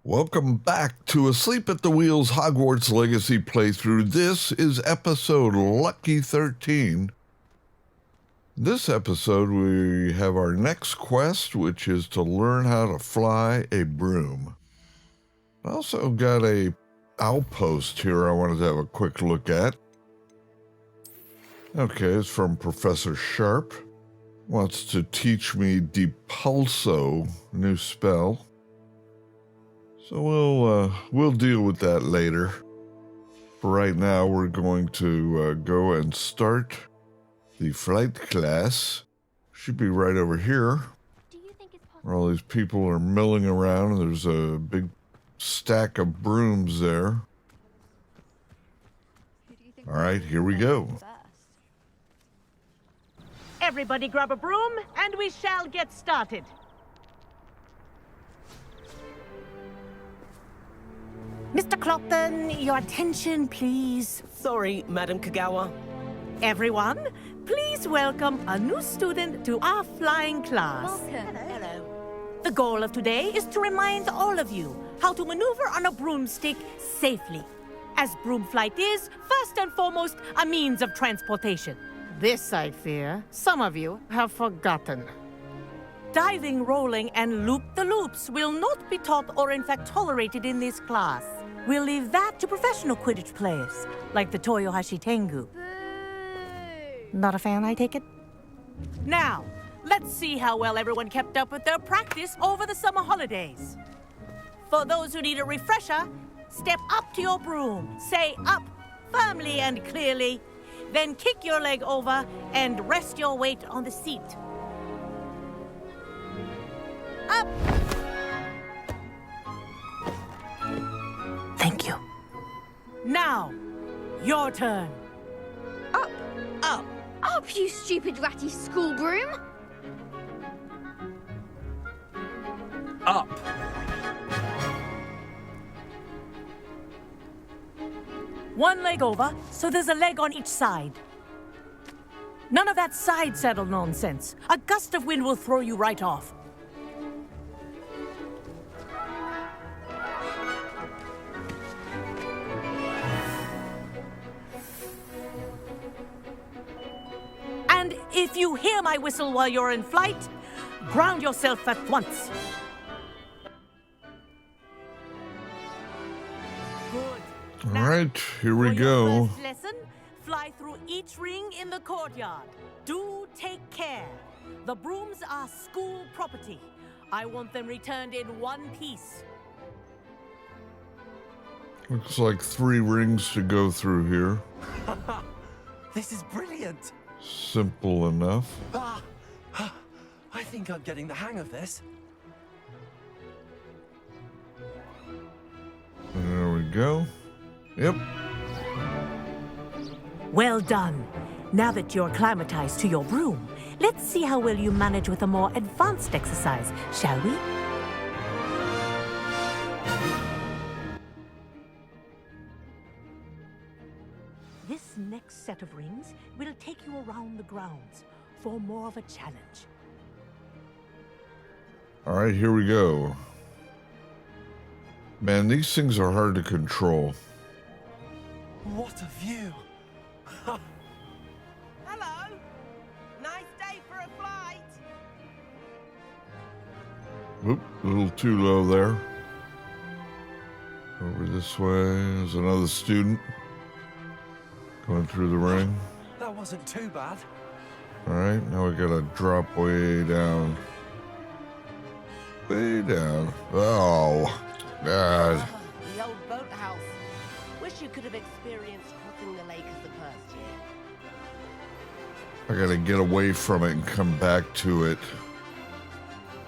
Welcome back to Asleep at the Wheel's Hogwarts Legacy playthrough. This is episode Lucky 13. This episode, we have our next quest, which is to learn how to fly a broom. I also got a outpost here I wanted to have a quick look at. Okay, it's from Professor Sharp. Wants to teach me Depulso, new spell. So we'll deal with that later. For right now, we're going to go and start the flight class. Should be right over here. Where all these people are milling around. There's a big stack of brooms there. All right, here we go. Everybody grab a broom, and we shall get started. Mr. Clopton, your attention, please. Sorry, Madam Kagawa. Everyone, please welcome a new student to our flying class. Welcome. Hello. The goal of today is to remind all of you how to maneuver on a broomstick safely, as broom flight is, first and foremost, a means of transportation. This, I fear, some of you have forgotten. Diving, rolling, and loop-the-loops will not be taught or in fact tolerated in this class. We'll leave that to professional Quidditch players, like the Toyohashi Tengu. Boo! Not a fan, I take it? Now, let's see how well everyone kept up with their practice over the summer holidays. For those who need a refresher, step up to your broom, say up firmly and clearly, then kick your leg over and rest your weight on the seat. Up! Thank you. Now, your turn. Up! Up! Up, you stupid ratty school broom! Up. One leg over, so there's a leg on each side. None of that side saddle nonsense. A gust of wind will throw you right off. And if you hear my whistle while you're in flight, ground yourself at once. Good. All right, here we For your go. first lesson, fly through each ring in the courtyard. Do take care. The brooms are school property. I want them returned in one piece. Looks like 3 rings to go through here. This is brilliant. Simple enough. I think I'm getting the hang of this. There we go. Yep. Well done. Now that you're acclimatized to your broom, let's see how well you manage with a more advanced exercise, shall we? This next set of rings will take you around the grounds for more of a challenge. All right, here we go. Man, these things are hard to control. What a view. Hello. Nice day for a flight. Oop, a little too low there. Over this way, there's another student going through the ring. That wasn't too bad. All right, now we gotta drop way down. Way down. Oh, God. The old boathouse. Wish you could have experienced crossing the lake as the first year. I gotta get away from it and come back to it.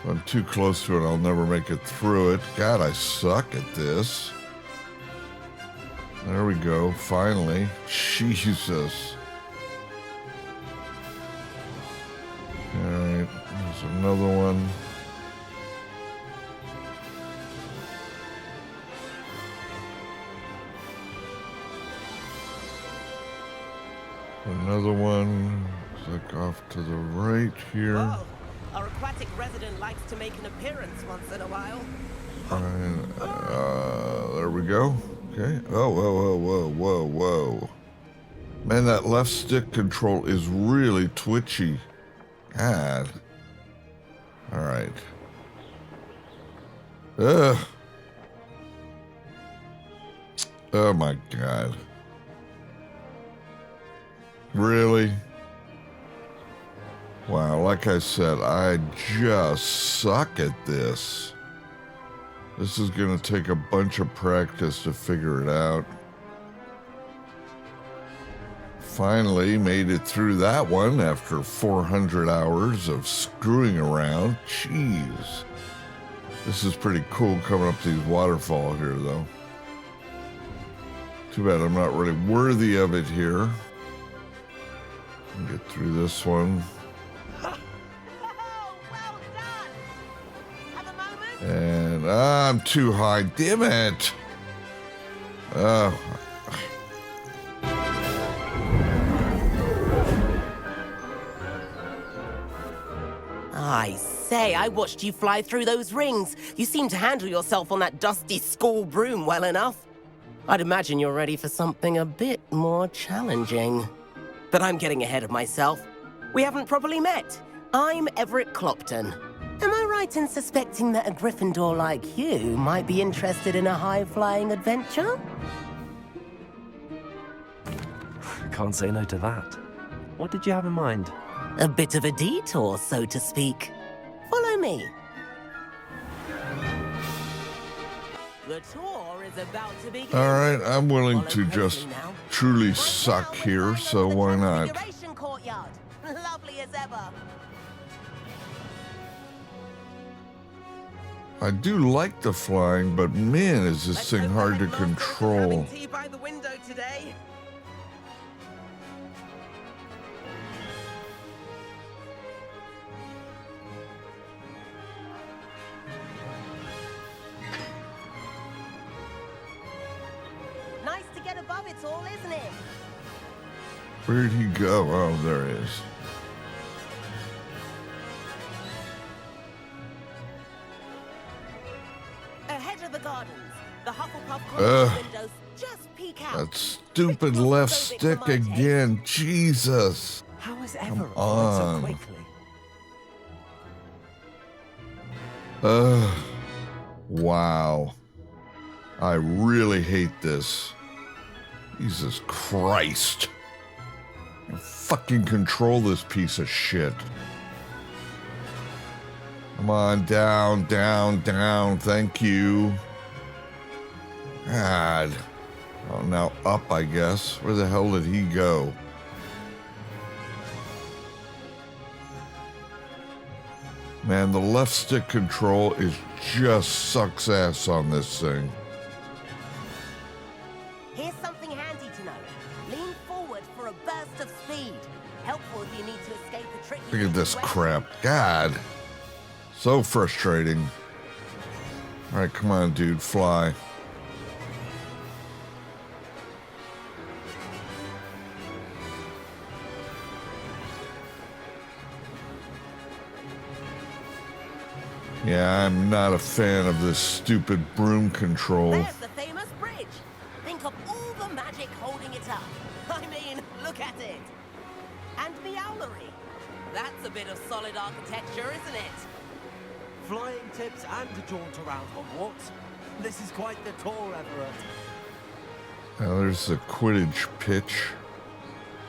If I'm too close to it, I'll never make it through it. God, I suck at this. There we go, finally. Jesus. Alright, there's another one. Another one. Looks like off to the right here. Whoa. Our aquatic resident likes to make an appearance once in a while. And, there we go. Okay. Oh, whoa, whoa, whoa, whoa, whoa. Man, that left stick control is really twitchy. God. All right. Ugh. Oh my God. Really? Wow, like I said, I just suck at this. This is gonna take a bunch of practice to figure it out. Finally made it through that one after 400 hours of screwing around. Jeez. This is pretty cool coming up these waterfall here, though. Too bad I'm not really worthy of it here. Get through this one. Well done! Have a moment? And I'm too high. Damn it. I say, I watched you fly through those rings. You seem to handle yourself on that dusty school broom well enough. I'd imagine you're ready for something a bit more challenging. But I'm getting ahead of myself. We haven't properly met. I'm Everett Clopton. Am I right in suspecting that a Gryffindor like you might be interested in a high-flying adventure? Can't say no to that. What did you have in mind? A bit of a detour, so to speak. Follow me. The tour is about to begin. All right, I'm willing to Follow just closely now. truly Right suck now, we're here, flying so over the why not? Transfiguration Courtyard. Lovely as ever. I do like the flying, but man, is this Let's thing hope the hard to headmaster isn't control. having tea by the window today. Nice to get above it all, isn't it? Where'd he go? Oh, there he is. Ahead of the gardens, the Hufflepuff Ugh. college windows just peek out. That stupid left stick again. Jesus. How has Everett on. flied so quickly? Wow. I really hate this. Jesus Christ. Fucking control this piece of shit. Come on, down, down, down. Thank you. God. Oh, now up, I guess. Where the hell did he go? Man, the left stick control is just sucks ass on this thing. Here's something handy to know. Lean forward for a burst of speed. Helpful if you need to escape a tricky Look at this situation. crap. God. So frustrating. All right, come on, dude. Fly. Yeah, I'm not a fan of this stupid broom control. There's the famous bridge. Think of all the magic holding it up. I mean, look at it. And the owlery. That's a bit of solid architecture, isn't it? Flying tips and a jaunt around Hogwarts. This is quite the tour, Everett. Now there's the Quidditch pitch.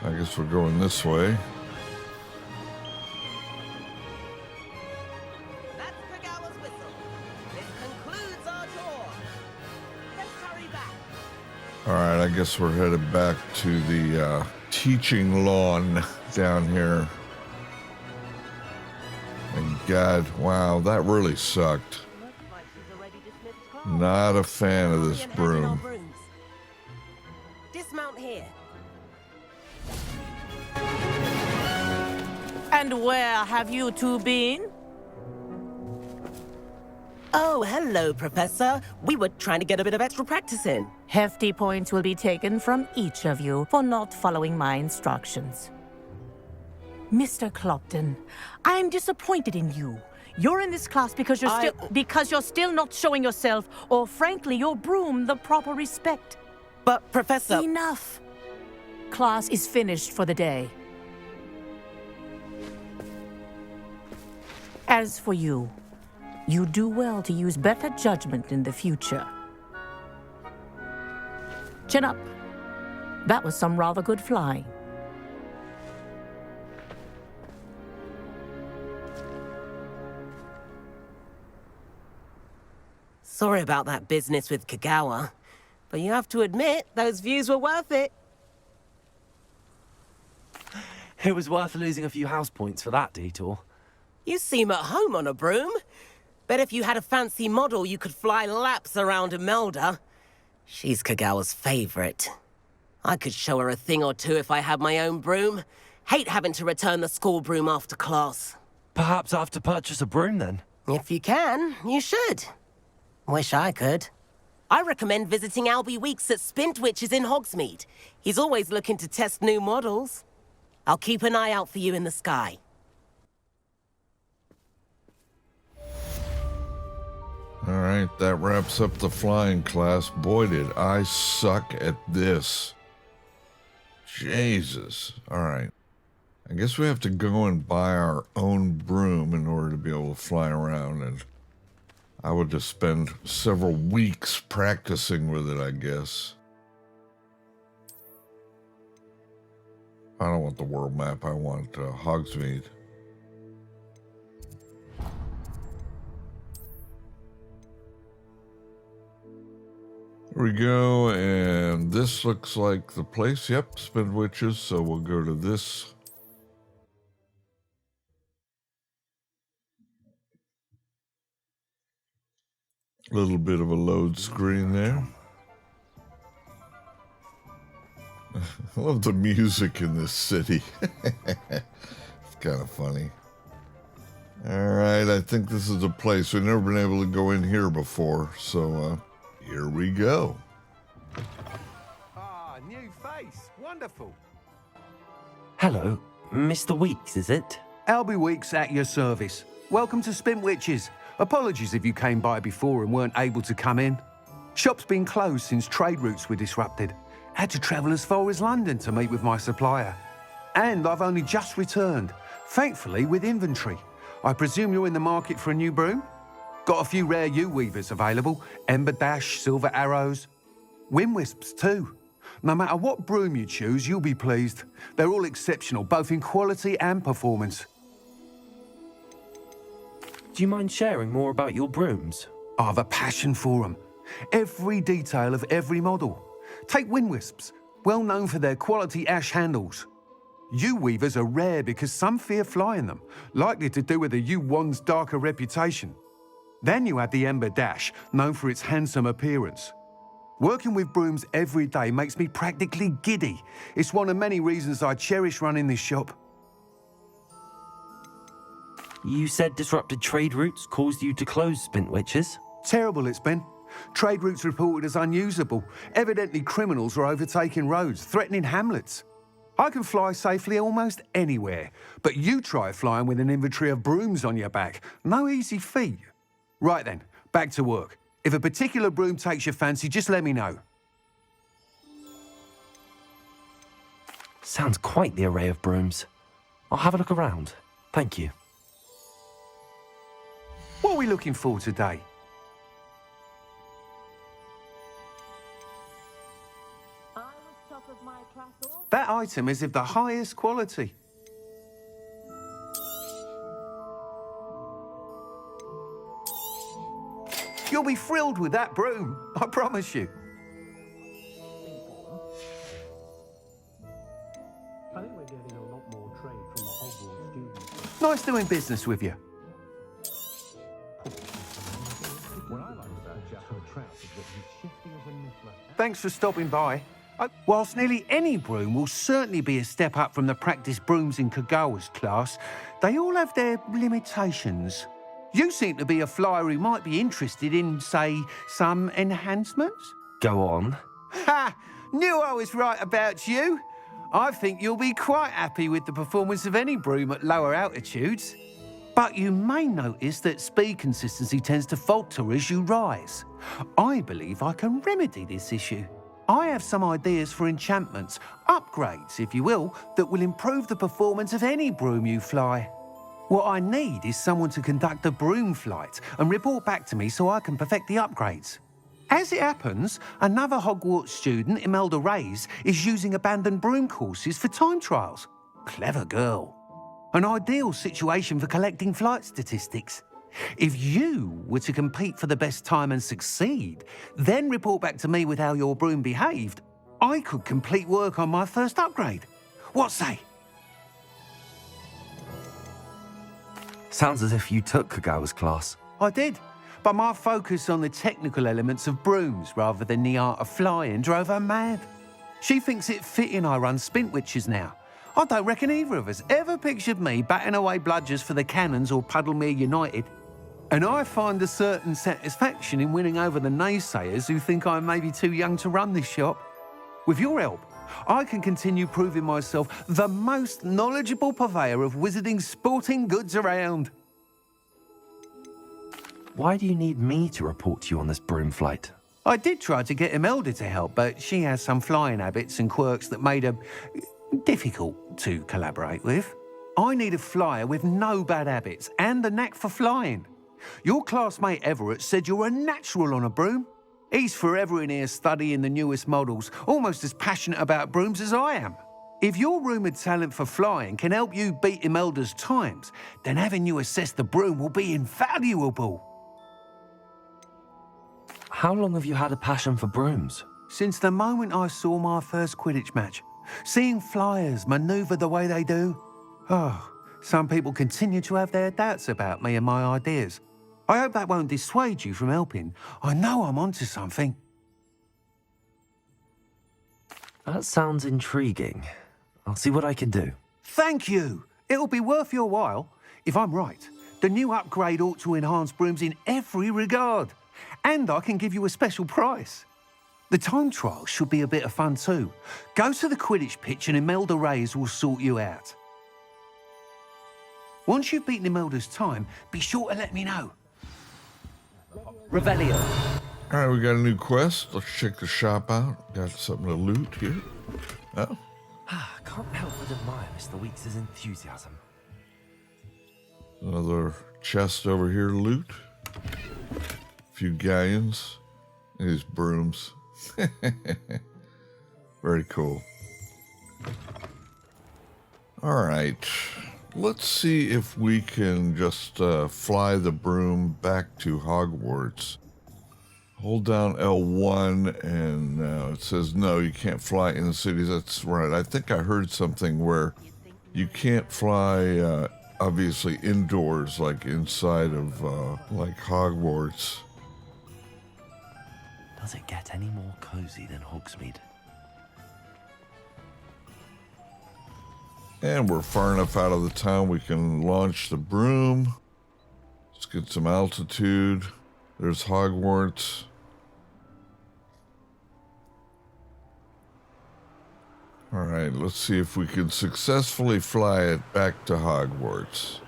I guess we're going this way. That's Kagawa's whistle. This concludes our tour. Let's hurry back. All right, I guess we're headed back to the teaching lawn down here. And God, wow, that really sucked. Looks like she's already dismissed class. Not a fan of this And head in our broom. brooms. Dismount here. And where have you two been? Oh, hello, Professor. We were trying to get a bit of extra practice in. Hefty points will be taken from each of you for not following my instructions. Mr. Clopton, I'm disappointed in you. You're in this class because you're still not showing yourself, or frankly, your broom the proper respect. But, Professor... Enough. Class is finished for the day. As for you, you do well to use better judgment in the future. Chin up. That was some rather good flying. Sorry about that business with Kagawa, but you have to admit, those views were worth it. It was worth losing a few house points for that detour. You seem at home on a broom. Bet if you had a fancy model, you could fly laps around Imelda. She's Kagawa's favorite. I could show her a thing or two if I had my own broom. Hate having to return the school broom after class. Perhaps I have to purchase a broom then? If you can, you should. Wish I could. I recommend visiting Albie Weeks at Spintwitches in Hogsmeade. He's always looking to test new models. I'll keep an eye out for you in the sky. All right, that wraps up the flying class. Boy, did I suck at this. Jesus. All right. I guess we have to go and buy our own broom in order to be able to fly around, and I would just spend several weeks practicing with it, I guess. I don't want the world map. I want Hogsmeade. Here we go, and this looks like the place. Yep, Spintwitches, so we'll go to this. A little bit of a load screen there. I love the music in this city. It's kind of funny. All right, I think this is the place. We've never been able to go in here before, so here we go. Ah, new face. Wonderful. Hello, Mr. Weeks, is it? Albie Weeks at your service. Welcome to Spintwitches. Apologies if you came by before and weren't able to come in. Shop's been closed since trade routes were disrupted. Had to travel as far as London to meet with my supplier. And I've only just returned, thankfully with inventory. I presume you're in the market for a new broom? Got a few rare U-weavers available, Ember Dash, Silver Arrows, Wind Wisps too. No matter what broom you choose, you'll be pleased. They're all exceptional, both in quality and performance. Do you mind sharing more about your brooms? I've a passion for them. Every detail of every model. Take Wind Wisps, well known for their quality ash handles. U-weavers are rare because some fear flying them, likely to do with the U-wand's darker reputation. Then you have the Ember Dash, known for its handsome appearance. Working with brooms every day makes me practically giddy. It's one of many reasons I cherish running this shop. You said disrupted trade routes caused you to close Spintwitches? Terrible it's been. Trade routes reported as unusable. Evidently criminals are overtaking roads, threatening hamlets. I can fly safely almost anywhere, but you try flying with an inventory of brooms on your back. No easy feat. Right then, back to work. If a particular broom takes your fancy, just let me know. Sounds quite the array of brooms. I'll have a look around. Thank you. What are we looking for today? That item is of the highest quality. You'll be thrilled with that broom, I promise you. I think we're getting a lot more trade from the Hogwarts students. Nice doing business with you. What I like about Jacko Trout is that he's shifty as a niffler. Thanks for stopping by. Whilst nearly any broom will certainly be a step up from the practice brooms in Kagawa's class, they all have their limitations. You seem to be a flyer who might be interested in, say, some enhancements? Go on. Ha! Knew I was right about you. I think you'll be quite happy with the performance of any broom at lower altitudes. But you may notice that speed consistency tends to falter as you rise. I believe I can remedy this issue. I have some ideas for enchantments, upgrades if you will, that will improve the performance of any broom you fly. What I need is someone to conduct a broom flight and report back to me so I can perfect the upgrades. As it happens, another Hogwarts student, Imelda Reyes, is using abandoned broom courses for time trials. Clever girl. An ideal situation for collecting flight statistics. If you were to compete for the best time and succeed, then report back to me with how your broom behaved, I could complete work on my first upgrade. What say? Sounds as if you took Kagawa's class. I did, but my focus on the technical elements of brooms rather than the art of flying drove her mad. She thinks it fitting I run Spintwitches now. I don't reckon either of us ever pictured me batting away bludgers for the Cannons or Puddlemere United. And I find a certain satisfaction in winning over the naysayers who think I may be too young to run this shop. With your help, I can continue proving myself the most knowledgeable purveyor of wizarding sporting goods around. Why do you need me to report to you on this broom flight? I did try to get Imelda to help, but she has some flying habits and quirks that made her difficult to collaborate with. I need a flyer with no bad habits and a knack for flying. Your classmate Everett said you're a natural on a broom. He's forever in here studying the newest models, almost as passionate about brooms as I am. If your rumoured talent for flying can help you beat Imelda's times, then having you assess the broom will be invaluable. How long have you had a passion for brooms? Since the moment I saw my first Quidditch match, seeing flyers manoeuvre the way they do. Oh, some people continue to have their doubts about me and my ideas. I hope that won't dissuade you from helping. I know I'm onto something. That sounds intriguing. I'll see what I can do. Thank you. It'll be worth your while. If I'm right, the new upgrade ought to enhance brooms in every regard. And I can give you a special price. The time trial should be a bit of fun too. Go to the Quidditch pitch and Imelda Reyes will sort you out. Once you've beaten Imelda's time, be sure to let me know. Revelio. All right, we got a new quest. Let's check the shop out. Got something to loot here. Oh, Can't help but admire Mr. Weeks' enthusiasm. another chest over here to loot. A few galleons. These brooms. Very cool. All right. Let's see if we can just fly the broom back to Hogwarts. Hold down L1 and it says, no, you can't fly in the cities. That's right. I think I heard something where you can't fly, obviously, indoors, like inside of like Hogwarts. Does it get any more cozy than Hogsmeade? And we're far enough out of the town we can launch the broom. Let's get some altitude. There's Hogwarts. All right, let's see if we can successfully fly it back to Hogwarts.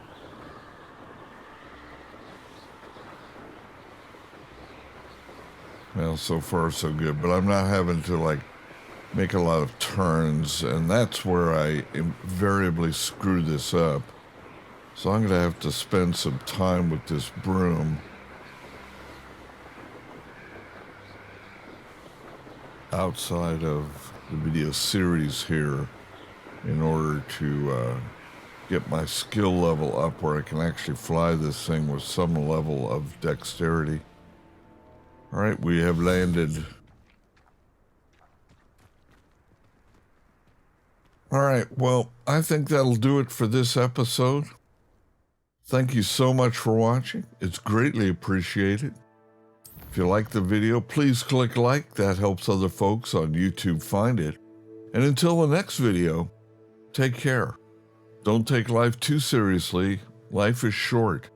Well, so far so good, but I'm not having to like make a lot of turns, and that's where I invariably screw this up. So I'm gonna have to spend some time with this broom. Outside of the video series here in order to get my skill level up where I can actually fly this thing with some level of dexterity. All right, we have landed. All right, well, I think that'll do it for this episode. Thank you so much for watching. It's greatly appreciated. If you like the video, please click like. That helps other folks on YouTube find it. And until the next video, take care. Don't take life too seriously. Life is short.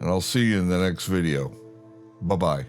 And I'll see you in the next video. Bye-bye.